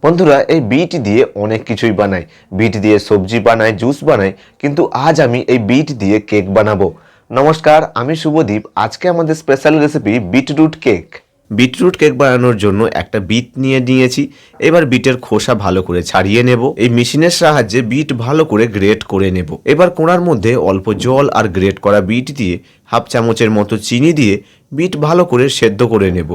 বন্ধুরা, এই বিট দিয়ে অনেক কিছুই বানায়। বিট দিয়ে সবজি বানায়, জুস বানায়, কিন্তু আজ আমি এই বিট দিয়ে কেক বানাবো। নমস্কার, আমি শুভদীপ। আজকে আমাদের special recipe beetroot cake. Beetroot cake বানানোর জন্য একটা বিট নিয়েছি। এবার বিটের খোসা ভালো করে ছাড়িয়ে নেব। এই মেশিনের সাহায্যে বিট ভালো করে গ্রেট করে নেব। এবার কোণার মধ্যে অল্প জল আর গ্রেট করা বিট দিয়ে হাফ চামচের মতো চিনি দিয়ে বিট ভালো করে সেদ্ধ করে নেব।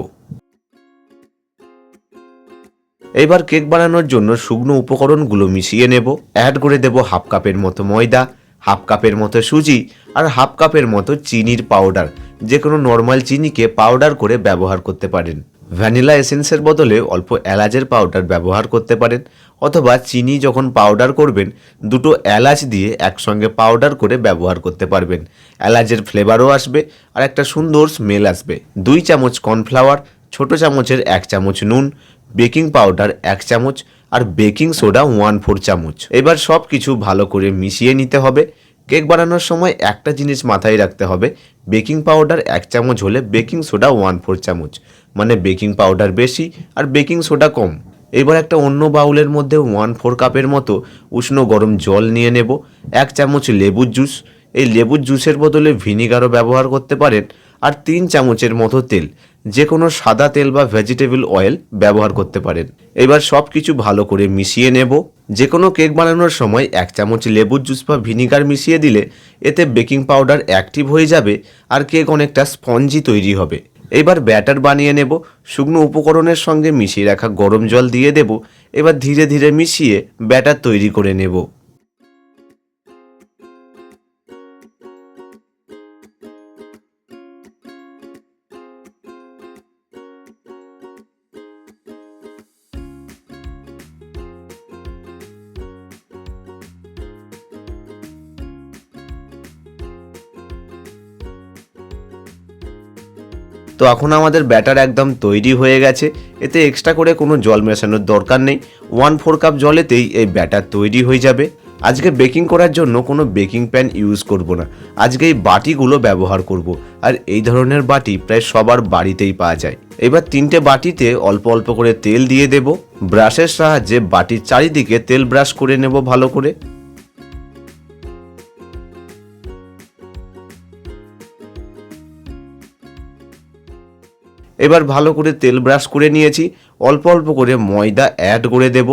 এবার কেক বানানোর জন্য শুকনো উপকরণগুলো মিশিয়ে নেব। অ্যাড করে দেব হাফ কাপের মতো ময়দা, হাফ কাপের মতো সুজি আর হাফ কাপের মতো চিনির পাউডার। যে কোনো নর্মাল চিনিকে পাউডার করে ব্যবহার করতে পারেন। ভ্যানিলা এসেন্সের বদলে অল্প এলাচের পাউডার ব্যবহার করতে পারেন, অথবা চিনি যখন পাউডার করবেন দুটো এলাচ দিয়ে একসঙ্গে পাউডার করে ব্যবহার করতে পারবেন। এলাচের ফ্লেভারও আসবে আর একটা সুন্দর স্মেল আসবে। 2 চামচ কর্নফ্লাওয়ার, ছোট চামচের 1 চামচ নুন, বেকিং পাউডার 1 চামচ আর বেকিং সোডা 1/4 চামচ। এবার সব কিছু ভালো করে মিশিয়ে নিতে হবে। কেক বানানোর সময় একটা জিনিস মাথায় রাখতে হবে, বেকিং পাউডার 1 চামচ হলে বেকিং সোডা 1/4 চামচ, মানে বেকিং পাউডার বেশি আর বেকিং সোডা কম। এবার একটা অন্য বাউলের মধ্যে 1/4 কাপের মতো উষ্ণ গরম জল নিয়ে নেব। 1 চামচ লেবুর জুস, এই লেবুর জুসের বদলে ভিনিগারও ব্যবহার করতে পারেন, আর 3 চামচের মতো তেল, যে কোনো সাদা তেল বা ভেজিটেবল অয়েল ব্যবহার করতে পারেন। এবার সব কিছু ভালো করে মিশিয়ে নেব। যে কোনো কেক বানানোর সময় 1 চামচ লেবুর জুস বা ভিনিগার মিশিয়ে দিলে এতে বেকিং পাউডার অ্যাক্টিভ হয়ে যাবে আর কেক অনেকটা স্পঞ্জি তৈরি হবে। এবার ব্যাটার বানিয়ে নেব। শুকনো উপকরণের সঙ্গে মিশিয়ে রাখা গরম জল দিয়ে দেব। এবার ধীরে ধীরে মিশিয়ে ব্যাটার তৈরি করে নেব। তো এখন আমাদের ব্যাটার একদম তৈরি হয়ে গেছে। এতে এক্সট্রা করে কোনো জল মেশানোর দরকার নেই। 1/4 কাপ জলেতেই এই ব্যাটার তৈরি হয়ে যাবে। আজকে বেকিং করার জন্য কোনো বেকিং প্যান ইউজ করব না, আজকে এই বাটিগুলো ব্যবহার করব। আর এই ধরনের বাটি প্রায় সবার বাড়িতেই পাওয়া যায়। এবার 3টে বাটিতে অল্প অল্প করে তেল দিয়ে দেব। ব্রাশের সাহায্যে বাটির চারিদিকে তেল ব্রাশ করে নেব ভালো করে। এবার ভালো করে তেল ব্রাশ করে নিয়েছি। অল্প অল্প করে ময়দা অ্যাড করে দেব।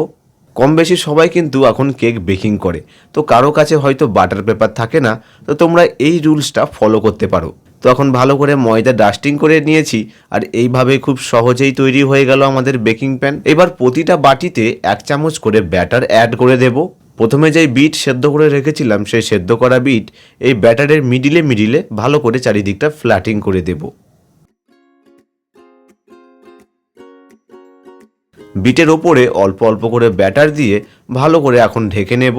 কম বেশি সবাই কিন্তু এখন কেক বেকিং করে, তো কারো কাছে হয়তো বাটার পেপার থাকে না, তো তোমরা এই রুলসটা ফলো করতে পারো। তো এখন ভালো করে ময়দা ডাস্টিং করে নিয়েছি, আর এইভাবে খুব সহজেই তৈরি হয়ে গেল আমাদের বেকিং প্যান। এবার প্রতিটা বাটিতে 1 চামচ করে ব্যাটার অ্যাড করে দেব। প্রথমে যেই বিট সেদ্ধ করে রেখেছিলাম সেই সেদ্ধ করা বিট এই ব্যাটারের মিডিলে ভালো করে চারিদিকটা ফ্ল্যাটিং করে দেবো। বিটের ওপরে অল্প অল্প করে ব্যাটার দিয়ে ভালো করে এখন ঢেকে নেব।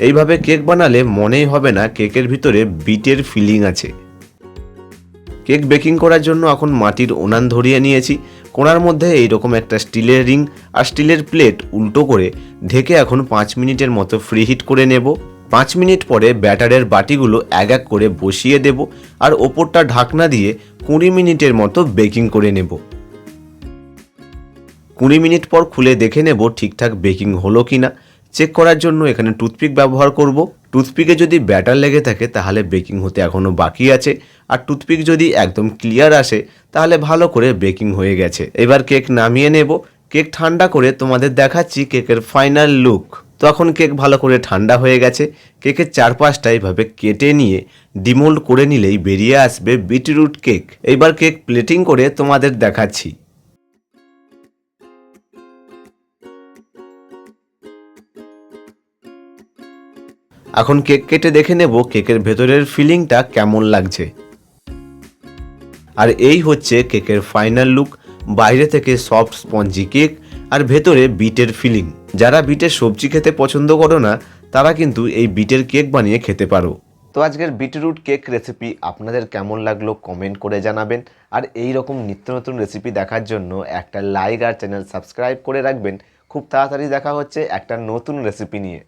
এইভাবে কেক বানালে মনেই হবে না কেকের ভিতরে বিটের ফিলিং আছে। কেক বেকিং করার জন্য এখন মাটির উনান ধরিয়ে নিয়েছি। কোণার মধ্যে এইরকম একটা স্টিলের রিং আর স্টিলের প্লেট উল্টো করে ঢেকে এখন 5 মিনিটের মতো ফ্রি হিট করে নেব। 5 মিনিট পরে ব্যাটারের বাটিগুলো এক এক করে বসিয়ে দেব, আর ওপরটা ঢাকনা দিয়ে 20 মিনিটের মতো বেকিং করে নেব। 20 মিনিট পর খুলে দেখে নেব ঠিকঠাক বেকিং হলো কিনা। চেক করার জন্য এখানে টুথপিক ব্যবহার করব। টুথপিকে যদি ব্যাটার লেগে থাকে তাহলে বেকিং হতে এখনও বাকি আছে, আর টুথপিক যদি একদম ক্লিয়ার আসে তাহলে ভালো করে বেকিং হয়ে গেছে। এবার কেক নামিয়ে নেব। কেক ঠান্ডা করে তোমাদের দেখাচ্ছি কেকের ফাইনাল লুক। তো এখন কেক ভালো করে ঠান্ডা হয়ে গেছে। কেকের চারপাশটা এইভাবে কেটে নিয়ে ডিমোল্ড করে নিলেই বেরিয়ে আসবে বিটরুট কেক। এইবার কেক প্লেটিং করে তোমাদের দেখাচ্ছি। এখন কেক কেটে দেখে নেব কেকের ভেতরের ফিলিংটা কেমন লাগছে। আর এই হচ্ছে কেকের ফাইনাল লুক। বাইরে থেকে সফট স্পঞ্জি কেক আর ভেতরে বিটের ফিলিং। যারা বিটের সবজি খেতে পছন্দ করো না তারা কিন্তু এই বিটের কেক বানিয়ে খেতে পারো। তো আজকের বিটরুট কেক রেসিপি আপনাদের কেমন লাগলো কমেন্ট করে জানাবেন। আর এই রকম নিত্য নতুন রেসিপি দেখার জন্য একটা লাইক আর চ্যানেল সাবস্ক্রাইব করে রাখবেন। খুব তাড়াতাড়ি দেখা হচ্ছে একটা নতুন রেসিপি নিয়ে।